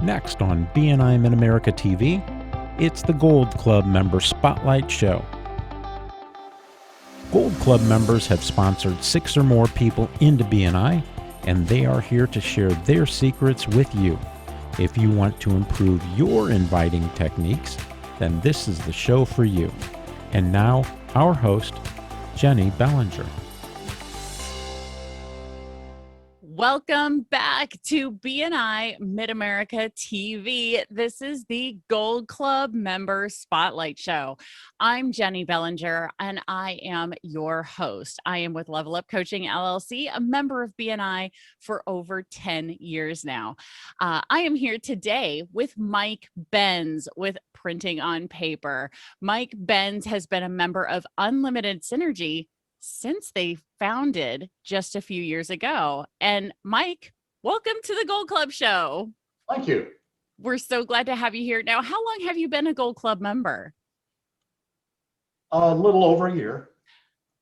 Next on BNI Mid-America TV, it's the Gold Club Member Spotlight Show. Gold Club members have sponsored 6 or more people into BNI, and they are here to share their secrets with you. If you want to improve your inviting techniques, then this is the show for you. And now, our host, Jennie Bellinger. Welcome back to BNI Mid-America TV. This is the Gold Club Member Spotlight Show. I'm Jennie Bellinger, and I am your host. I am with Level Up Coaching LLC, a member of BNI for over 10 years now. I am here today with Mike Benz with Printing on Paper. Mike Benz has been a member of Unlimited Synergy since they founded just a few years ago. And Mike, welcome to the Gold Club Show. Thank you. We're so glad to have you here. Now, how long have you been a Gold Club member? A little over a year.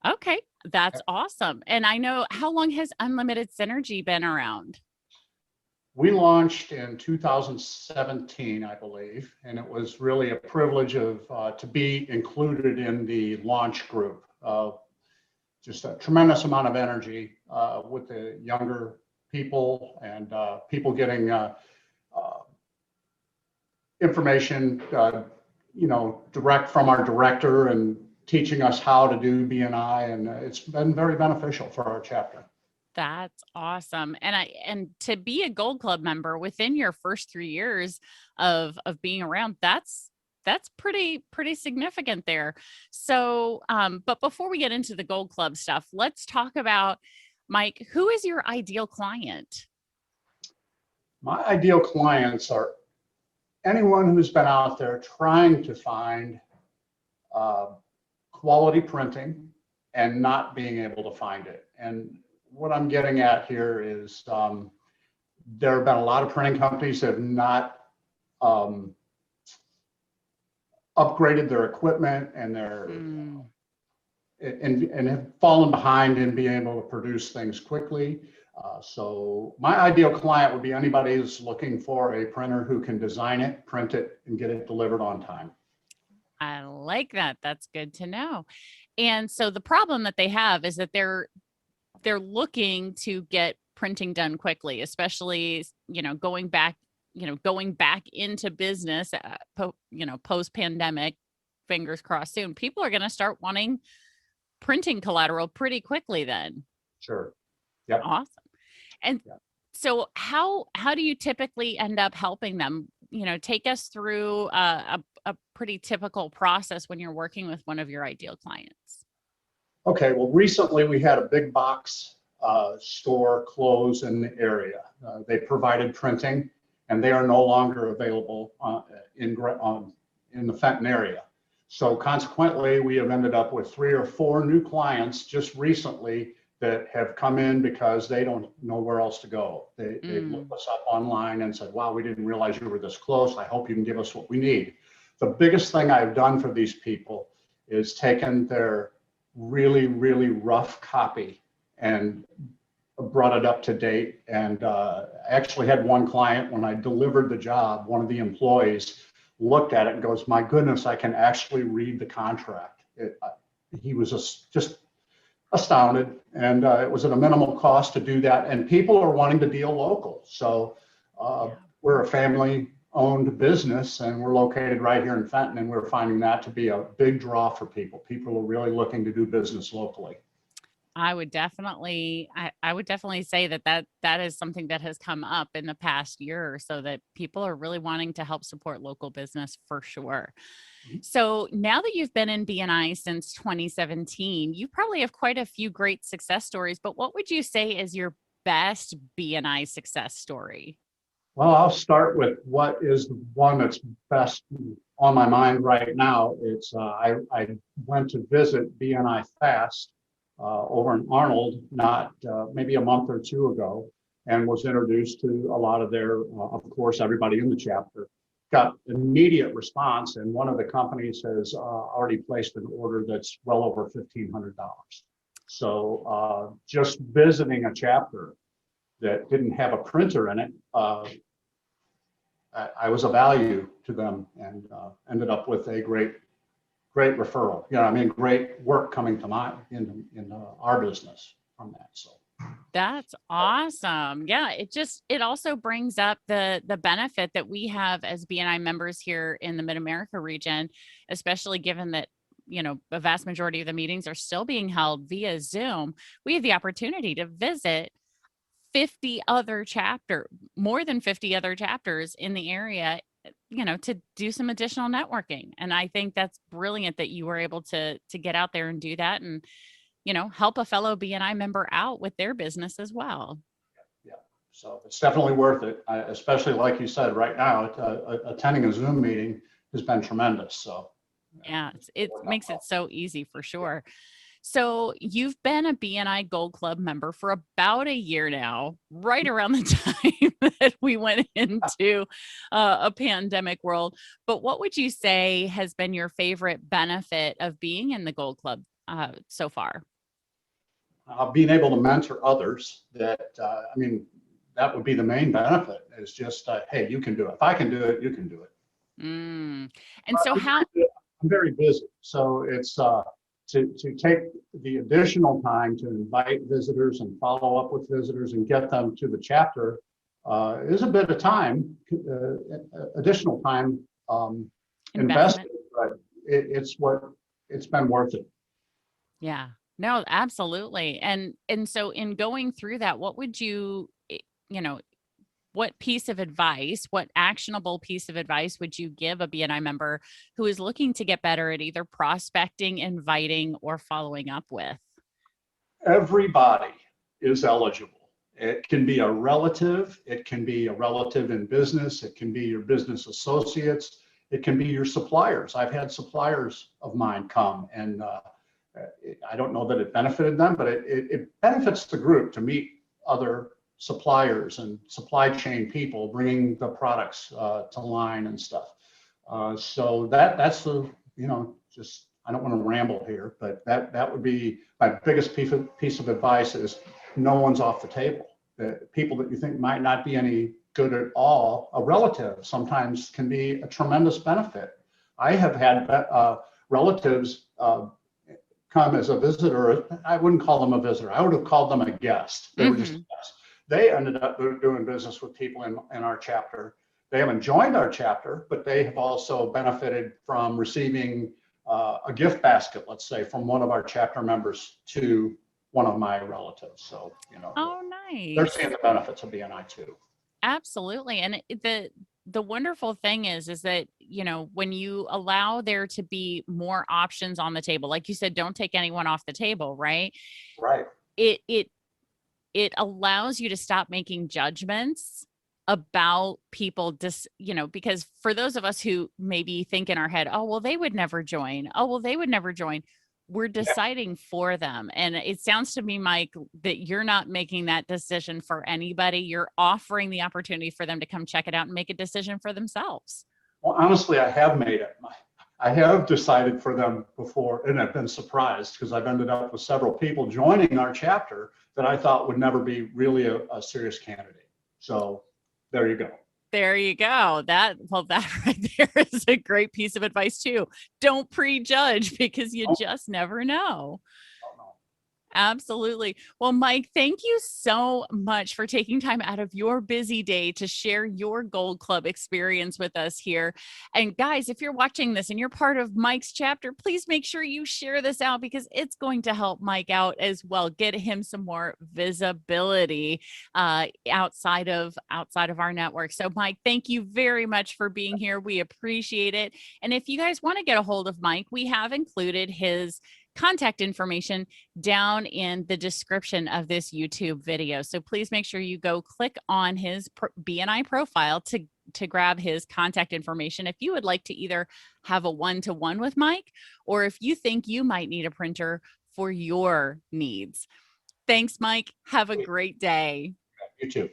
Okay, that's awesome. And I know, how long has Unlimited Synergy been around? We launched in 2017, I believe, and it was really a privilege to be included in the launch group. Just a tremendous amount of energy with the younger people and people getting information, direct from our director and teaching us how to do BNI, and it's been very beneficial for our chapter. That's awesome. And to be a Gold Club member within your first 3 years of being around, that's pretty significant there. So, but before we get into the Gold Club stuff, let's talk about, Mike, who is your ideal client? My ideal clients are anyone who's been out there trying to find quality printing and not being able to find it. And what I'm getting at here is there have been a lot of printing companies that have not upgraded their equipment and their and have fallen behind in being able to produce things quickly. So my ideal client would be anybody who's looking for a printer who can design it, print it, and get it delivered on time. I like that. That's good to know. And so the problem that they have is that they're looking to get printing done quickly, especially, going back into business, post-pandemic, fingers crossed soon, people are going to start wanting printing collateral pretty quickly then. Sure. Yep. Awesome. And so how do you typically end up helping them? Take us through a pretty typical process when you're working with one of your ideal clients. Okay. Well, recently we had a big box store close in the area. They provided printing, and they are no longer available in the Fenton area. So consequently, we have ended up with 3 or 4 new clients just recently that have come in because they don't know where else to go. They looked us up online and said, wow, we didn't realize you were this close. I hope you can give us what we need. The biggest thing I've done for these people is taken their really, really rough copy and brought it up to date. And actually had one client, when I delivered the job, one of the employees looked at it and goes, my goodness, I can actually read the contract. He was just astounded. And it was at a minimal cost to do that. And people are wanting to deal local. So we're a family-owned business, and we're located right here in Fenton, and we're finding that to be a big draw for people. People are really looking to do business locally. I would definitely say that is something that has come up in the past year or so, that people are really wanting to help support local business for sure. So now that you've been in BNI since 2017, you probably have quite a few great success stories, but what would you say is your best BNI success story? Well, I'll start with what is the one that's best on my mind right now. It's I went to visit BNI Fast over in Arnold, maybe a month or 2 ago, and was introduced to a lot of their, of course, everybody in the chapter. Got immediate response, and one of the companies has already placed an order that's well over $1,500. So just visiting a chapter that didn't have a printer in it I was a value to them, and ended up with a great referral. Great work coming to in our business from that. So that's awesome. Yeah, it also brings up the benefit that we have as BNI members here in the Mid-America region, especially given that a vast majority of the meetings are still being held via Zoom. We have the opportunity to visit more than 50 other chapters in the area, to do some additional networking. And I think that's brilliant that you were able to get out there and do that and, help a fellow BNI member out with their business as well. Yeah. So it's definitely worth it. Especially like you said, right now, attending a Zoom meeting has been tremendous. So yeah, it makes it so easy for sure. So you've been a BNI Gold Club member for about a year now, right around the time that we went into a pandemic world. But what would you say has been your favorite benefit of being in the Gold Club so far? Being able to mentor others, that would be the main benefit, is just, hey, you can do it. If I can do it, you can do it. And so I'm very busy. So it's to take the additional time to invite visitors and follow up with visitors and get them to the chapter is a bit of time, additional time invested, but it's been worth it. Yeah, no, absolutely. And so in going through that, what would what piece of advice, what actionable piece of advice would you give a BNI member who is looking to get better at either prospecting, inviting, or following up with? Everybody is eligible. It can be a relative. It can be a relative in business. It can be your business associates. It can be your suppliers. I've had suppliers of mine come, and I don't know that it benefited them, but it benefits the group to meet other suppliers and supply chain people, bringing the products to line and stuff. So that's the, just, I don't want to ramble here, but that would be my biggest piece of advice, is no one's off the table. The people that you think might not be any good at all, a relative sometimes can be a tremendous benefit. I have had relatives come as a visitor. I wouldn't call them a visitor. I would have called them a guest. They were just a guest. They ended up doing business with people in our chapter. They haven't joined our chapter, but they have also benefited from receiving a gift basket, let's say, from one of our chapter members to one of my relatives. So, oh, nice. They're seeing the benefits of BNI too. Absolutely. And the wonderful thing is that, when you allow there to be more options on the table, like you said, don't take anyone off the table, right? Right. It allows you to stop making judgments about people, because for those of us who maybe think in our head, oh, well, they would never join. Oh, well, they would never join. We're deciding for them. And it sounds to me, Mike, that you're not making that decision for anybody. You're offering the opportunity for them to come check it out and make a decision for themselves. Well, honestly, I have made it. I have decided for them before, and I've been surprised because I've ended up with several people joining our chapter that I thought would never be really a serious candidate. So there you go. There you go. That right there is a great piece of advice too. Don't prejudge, because you just never know. Absolutely. Well, Mike, thank you so much for taking time out of your busy day to share your Gold Club experience with us here. And guys, if you're watching this and you're part of Mike's chapter, please make sure you share this out, because it's going to help Mike out as well. Get him some more visibility outside of our network. So Mike, thank you very much for being here. We appreciate it. And if you guys want to get a hold of Mike, we have included his contact information down in the description of this YouTube video. So please make sure you go click on his BNI profile to grab his contact information if you would like to either have a one-to-one with Mike, or if you think you might need a printer for your needs. Thanks, Mike. Have a great day. You too.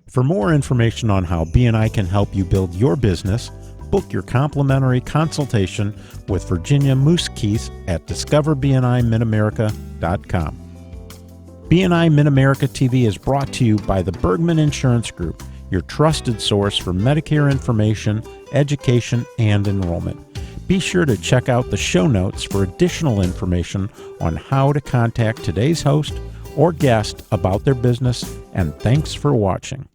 For more information on how BNI can help you build your business, book your complimentary consultation with Virginia Moosekeith at discoverbnimitamerica.com. BNI Mid-America TV is brought to you by the Bergman Insurance Group, your trusted source for Medicare information, education, and enrollment. Be sure to check out the show notes for additional information on how to contact today's host or guest about their business, and thanks for watching.